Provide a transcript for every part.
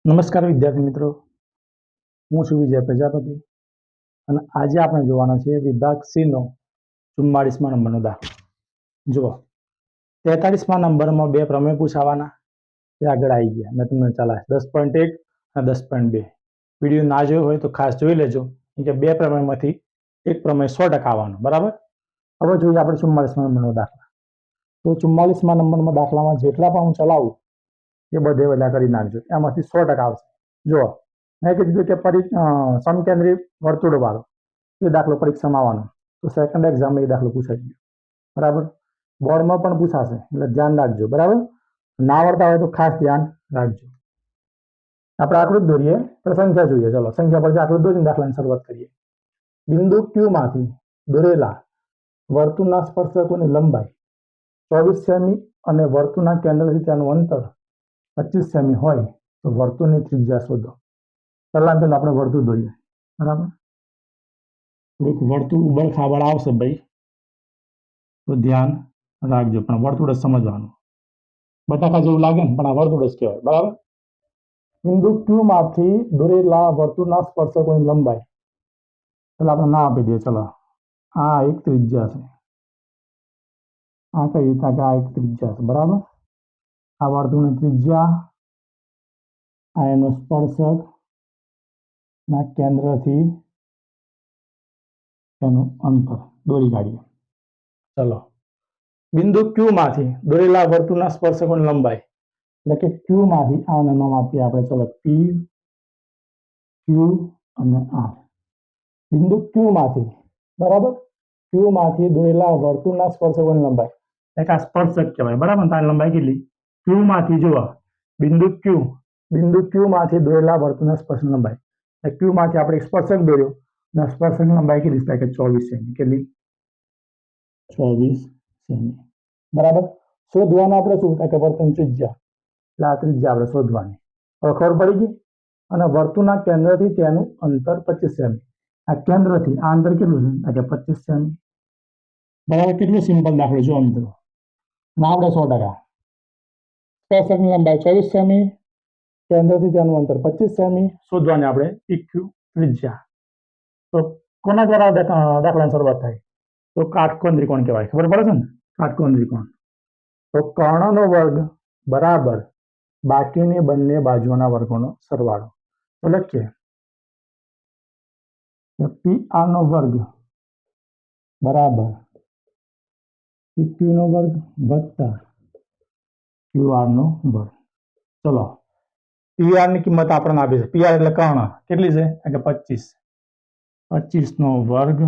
નમસ્કાર વિદ્યાર્થી મિત્રો, હું છું વિજય પ્રજાપતિ અને આજે આપણે જોવાના છે વિભાગ સી નો 44મા નંબરનો દાખલો. જુઓ, 43મા નંબરમાં બે પ્રમેય પૂછાવાના એ આગળ આવી ગયા. મેં તમને ચલાવ્યા 10.1 અને 10.2. વિડીયો ના જોયો હોય તો ખાસ જોઈ લેજો, કે બે પ્રમેયમાંથી એક પ્રમેય 100% આવવાનો. બરાબર. હવે જોઈએ આપણે 44મા નંબરનો દાખલો. તો 44મા નંબરના દાખલામાં જેટલા પણ હું ચલાવું એ બધે બધા કરી નાખજો, એમાંથી 100% આવશે. જુઓ, મેં કીધું કે સમકેન્દ્રી વર્તુળ વાળો એ દાખલો પરીક્ષામાં આવવાનો, તો સેકન્ડ એક્ઝામ એ દાખલો પૂછાઈ ગયો. બરાબર. બોર્ડમાં પણ પૂછાશે, એટલે ધ્યાન રાખજો. બરાબર. ના આવડતા હોય તો ખાસ ધ્યાન રાખજો. આપણે આકૃતિ દોરીએ તો સંખ્યા જોઈએ. ચલો, સંખ્યા પરથી આકૃતિ દોરીને દાખલાની શરૂઆત કરીએ. બિંદુ Q માંથી દોરેલા વર્તુળના સ્પર્શકોની લંબાઈ 24 સેમી અને વર્તુળના કેન્દ્રથી તેનું અંતર 25 સેમી હોય તો વર્તુળની ત્રિજ્યા શોધો. પહેલા આપણે વર્તુળ દોરીએ. બરાબર. એક વર્તુળ ઉબડ ખાબડ આવશે ભાઈ, તો ધ્યાન રાખજો. પણ વર્તુળ જ સમજવાનું. બટાકા જેવું લાગે ને, પણ આ વર્તુળ જ કહેવાય. બરાબર. બિંદુ Q માંથી દોરેલા વર્તુળના સ્પર્શકોની લંબાઈ, ચાલો આપણે ના આપી દઈએ. ચલો, આ એક ત્રિજ્યા છે. આ કઈ રીતે કે આ એક ત્રિજ્યા છે. બરાબર. આ વર્તુળની ત્રિજ્યા, આ એનો સ્પર્શક ના કેન્દ્રથી તેનું અંતર દોરી કાઢીએ. ચલો, બિંદુ Q માંથી દોરેલા વર્તુળના સ્પર્શકોની લંબાઈ, એટલે કે Q માંથી આને નામ આપીએ આપણે. ચલો, P, Q અને R. બિંદુ Q માંથી, બરાબર, Q માંથી દોરેલા વર્તુળના સ્પર્શકોની લંબાઈ, એટલે આ સ્પર્શક કહેવાય. બરાબર. તારી લંબાઈ કેટલી? Q માંથી જુઓ, બિંદુ Q માંથી દોરેલા વર્તુળના સ્પર્શકની લંબાઈ, Q માંથી આપણે સ્પર્શક દોર્યો અને સ્પર્શકની લંબાઈ કેટલી થાય કે 24 સેમી. કેટલી? 24 સેમી. બરાબર. શોધવાનું આપણે શું થાય કે વર્તુળની ત્રિજ્યા, એટલે આ ત્રિજ્યા આપણે શોધવાની. હવે ખબર પડી ગઈ. અને વર્તુળના કેન્દ્રથી તેનું અંતર 25 સેમી. આ કેન્દ્રથી આ અંતર કેટલું છે કે 25 સેમી. બરાબર. કેટલું સિમ્પલ દાખલો જો મિત્રો. ના આપણે 100%. સ્પર્શકની લંબાઈ 24 સેમી, કેન્દ્રથી તેનું અંતર 25 સેમી. શોધવાની આપણે PQ ત્રિજ્યા. તો કોના દ્વારા દાખલાની શરૂઆત થાય? તો કાટકોણ ત્રિકોણ કહેવાય. ખબર પડે છે ને? કાટકોણ ત્રિકોણ. તો કર્ણનો વર્ગ બરાબર બાકીની બંને બાજુઓના વર્ગોનો સરવાળો. તો લખીએ PR નો વર્ગ બરાબર PQ નો વર્ગ વત્તા QR નો વર્ગ. ચલો, PR ની કિંમત આપણને આપી છે. PR એટલે કર્ણ. કેટલી છે? કે 25. 25 નો વર્ગ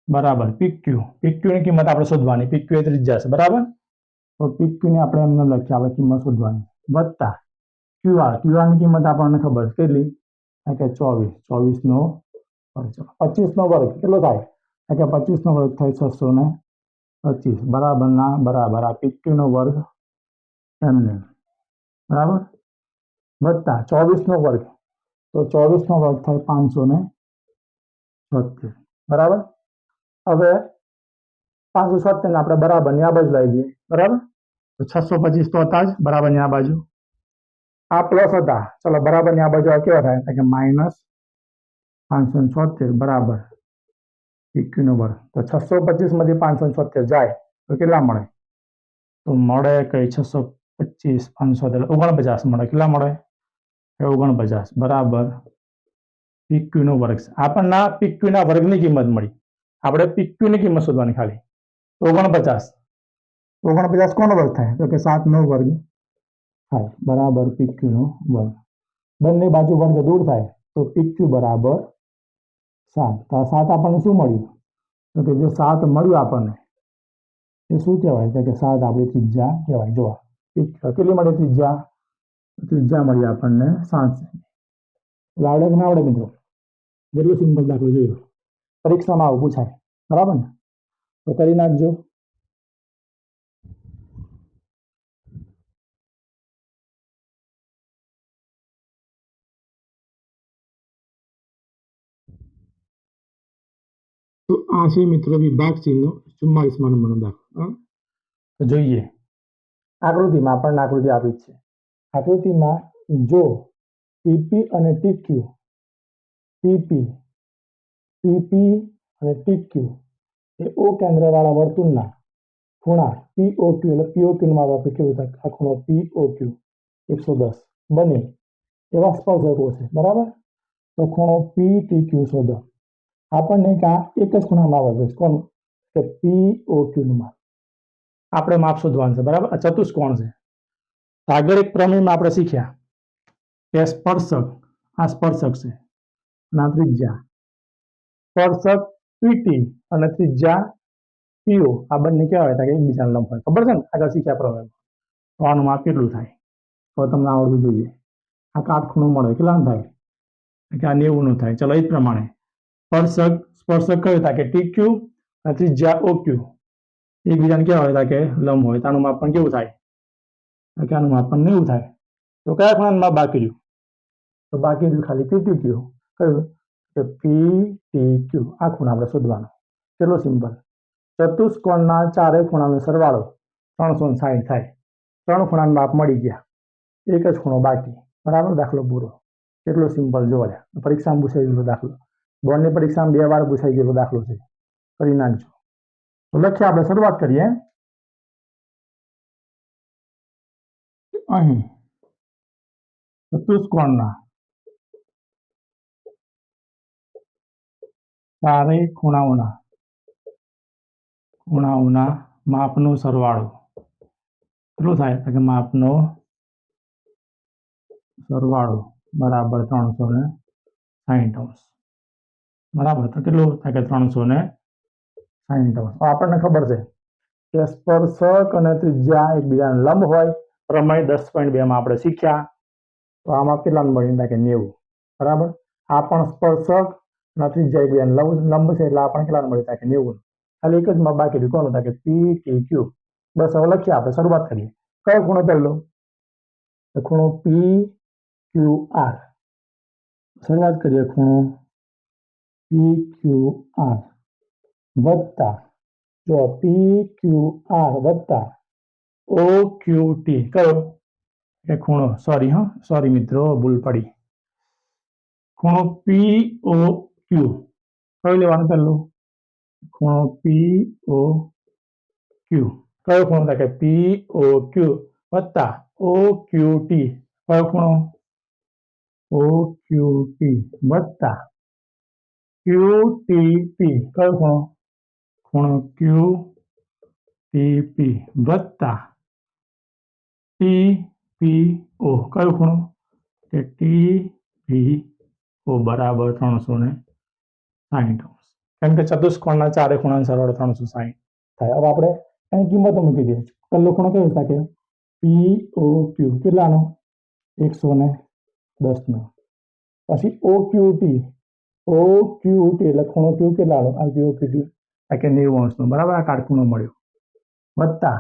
બરાબર PQ. PQ ની કિંમત આપણે શોધવાની. PQ એ ત્રિજ્યા છે. બરાબર. તો PQ ને આપણે એમને લખીએ, આપણે કિંમત શોધવાની. વત્તા QR. QR ની કિંમત આપણને ખબર છે. કેટલી? કે 24. 24 નો વર્ગ. 25 નો વર્ગ કેટલો થાય? કે 25 નો વર્ગ થાય 625. બરાબર ના બરાબર આ PQ નો વર્ગ એમને. બરાબર. વત્તા 24 નો વર્ગ, તો 24 નો વર્ગ થાય 576. બરાબર. હવે 576 ને આપણે બરાબર ની આ બાજુ લાવી દઈએ. બરાબર. તો 625 તો હતા જ બરાબર ની આ બાજુ. આ પ્લસ હતા. ચલો, બરાબર ની આ બાજુ આ કેવા થાય કે -576 બરાબર PQ નો વર્ગ. તો 625 માંથી 576 જાય તો કેટલા મળે? તો મળે કઈ 625 500 49 મળે. કેટલા મળે? 49 બરાબર PQ નો વર્ગ. આપણને PQ ના વર્ગની કિંમત મળી. આપણે PQ ની કિંમત શોધવાની ખાલી. 49 કોનો વર્ગ થાય? તો કે 7 નો વર્ગ થાય. બરાબર PQ નો વર્ગ. બંને બાજુ વર્ગ દૂર થાય તો PQ બરાબર 7. તો આ 7 આપણને શું મળ્યું? તો કે જે 7 મળ્યું આપણને એ શું કહેવાય? કે 7 આપણી ત્રિજ્યા કહેવાય. જો કેટલી મળી ત્રિજ્યા? ત્રિજ્યા મળી આપણને 7 સેમી. આવડે કે ના આવડે મિત્રો? કેટલું સિમ્પલ દાખલો જોયો. પરીક્ષામાં આવું પૂછાય. બરાબર ને? તો કરી નાખજો. તો આ છે મિત્રો વિભાગ સી નો 44મા નંબરનો દાખલો. તો જોઈએ, આકૃતિમાં આપણને આકૃતિ આપી છે. આકૃતિમાં જો ટીપી અને ટીક્યુ ટીપી અને ટીક્યુ એ ઓ કેન્દ્રવાળા વર્તુળના ખૂણા પીઓક્યુ એટલે પીઓક્યુનું માપ આપણે કેવું થાય આ ખૂણો પીઓક્યુ 110 બને એવા સ્પર્શકો છે બરાબર તો ખૂણો પીટીક્યુ શોધો આપણને ક્યાં એક જ ખૂણા માપ આપે છે કોણ કે પીઓક્યુનું માપ આપણે માપ શોધવાનું છે બરાબર આ ચતુષ્કોણ છે આગળ એક પ્રમેયમાં આપણે શીખ્યા કે સ્પર્શક આ સ્પર્શક છે અને આ ત્રિજ્યા સ્પર્શક પીટી અને ત્રિજ્યા પીઓ આ બંને કેવા હોય કે એકબીજાને લંબ હોય ખબર છે ને આગળ શીખ્યા પ્રમેયમાં તો આનું માપ કેટલું થાય તો તમને આવડવું જોઈએ આ કાટખૂણો મળે કેટલાનું થાય કે આ 90 નું થાય ચલો એ જ પ્રમાણે સ્પર્શક કયો થાય કે ટીક્યુ અને ત્રિજ્યા ઓક્યુ એકબીજાને કેવા હોય કે લંબ હોય આનું માપ પણ કેવું થાય કે આનું માપ પણ 90 થાય તો કયા ખૂણાનું માપ બાકી રહ્યું તો બાકી રહ્યું ખાલી પીટીક્યુ કયું કે પીટીક્યુ આ ખૂણા આપણે શોધવાનો કેટલો સિમ્પલ ચતુષ્કોણના ચારે ખૂણાનો સરવાળો 360 થાય ત્રણ ખૂણાના માપ મળી ગયા એક જ ખૂણો બાકી બરાબર દાખલો પૂરો કેટલો સિમ્પલ જોવા પરીક્ષામાં પૂછાઈ ગયેલો દાખલો બોર્ડની પરીક્ષામાં 2 વાર પૂછાઈ ગયેલો દાખલો છે કરી નાખજો તો લખીએ આપણે શરૂઆત કરીએ અહીં ચતુષ્કોણના ચારેય ખૂણાઓના માપનો સરવાળો કેટલો થાય કે માપનો સરવાળો બરાબર 360 બરાબર તો કેટલું થાય કે 360 આપણને ખબર છે કે સ્પર્શક અને ત્રિજ્યા એકબીજાને લંબ હોય પ્રમેય 10.2 માં આપણે શીખ્યા તો આમાં કેટલાનું મળીને કે 90 બરાબર આ પણ સ્પર્શક અને ત્રિજ્યા એકબીજાને લંબ છે એટલે આપણને કેટલાનું મળી થાય કે 90 ખાલી એક જ માં બાકી રહ્યું કોનું થાય કે પી ટી ક્યુ બસ હવે લખીએ આપણે શરૂઆત કરીએ કયો ખૂણો પહેલો ખૂણો પી ક્યુ આર શરૂઆત કરીએ ખૂણો પી ક્યુ આર વત્તા જો પી ક્યુ આર વત્તા ઓ ક્યુ ટી કયો એ ખૂણો સોરી મિત્રો ભૂલ પડી ખૂણો પી ઓ ક્યુ કયો લેવાનું પહેલું ખૂણો પી ઓ ક્યુ કયો ખૂણો થાય કે પી ઓ ક્યુ વત્તા ઓ ક્યુ ટી કયો ખૂણો ઓ ક્યુ ટી વત્તા ક્યુ ટી પી કયો ખૂણો ક્યુ ટી પી વત્તા ટી પી ઓ કયો ખૂણો કે ટી પી ઓ બરાબર 360 કેમ કે ચતુષ્કોણના ચારે ખૂણાનો સરવાળો 360 થાય હવે આપણે અહીં કિંમતો મૂકી દઈએ પહેલો ખૂણો કયો થાય કે પી ઓ ક્યુ કેટલાનો 110 નો પછી ઓ ક્યુ ટી એટલે ખૂણો ક્યુ કેટલાનો આ ક્યુ ક્યુ કે 90 અંશનો બરાબર આ કાટખૂણો મળ્યો વત્તા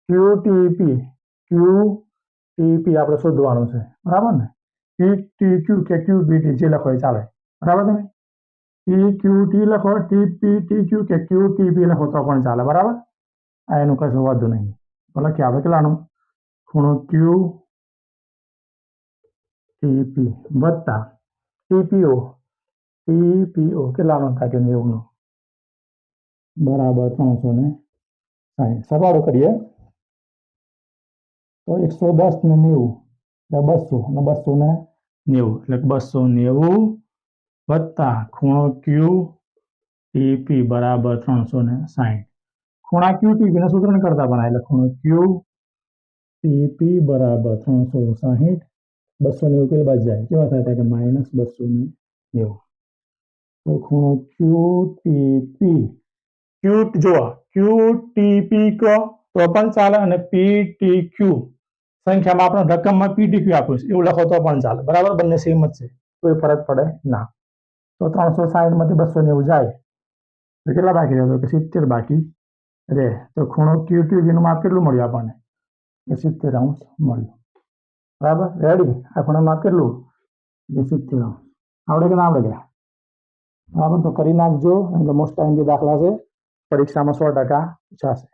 ક્યુ ટીપી આપણે શોધવાનું છે બરાબર ને પી ટી ક્યુ કે ક્યુ પી ટી જે લખો ચાલે બરાબર તમે પી ક્યુ ટી લખો ટી પી ટી ક્યુ કે ક્યુ ટી પી લખો તો પણ ચાલે બરાબર આ એનું કશું વાંધો નહીં તો લખીએ આપણે કેટલાનું ખૂણો ક્યુ ટીપી વત્તા ટીપીઓ કેટલાનો થાય કે 90 નો બરાબર 360 સરવાળો કરીએ તો 110 ને 90 એટલે 200 અને 290 એટલે 290 વત્તા ખૂણો ક્યુ ટીપી બરાબર 360 ખૂણા ક્યુ ટીપી ના સૂત્રને કરતા બનાય એટલે ખૂણો ક્યુ ટીપી બરાબર 360 290 કઈ બાજુ જાય કેવા થાય કે -290 તો ખૂણો ક્યુ ટીપી ક્યુ ટીપી કહો તો પણ ચાલે અને પી ટી ક્યુ સંખ્યામાં આપણે રકમમાં પી ટી ક્યુ આપ્યું છે એવું લખો તો પણ ચાલે બરાબર બંને સેમ જ છે કોઈ ફરક પડે ના તો 360 માંથી 290 જાય તો કેટલા બાકી રહે કે 70 બાકી રહે તો ખૂણો ક્યુ ટીપી નું માપ કેટલું મળ્યું આપણને 70 અંશ મળ્યું બરાબર રેડી આ ખૂણાનું માપ કેટલું 70 અંશ આવડે કે ના આવડે ગયા બરાબર તો કરી નાખજો એટલે મોસ્ટ ટાઈમ જે દાખલા છે પરીક્ષામાં 100% પૂછાશે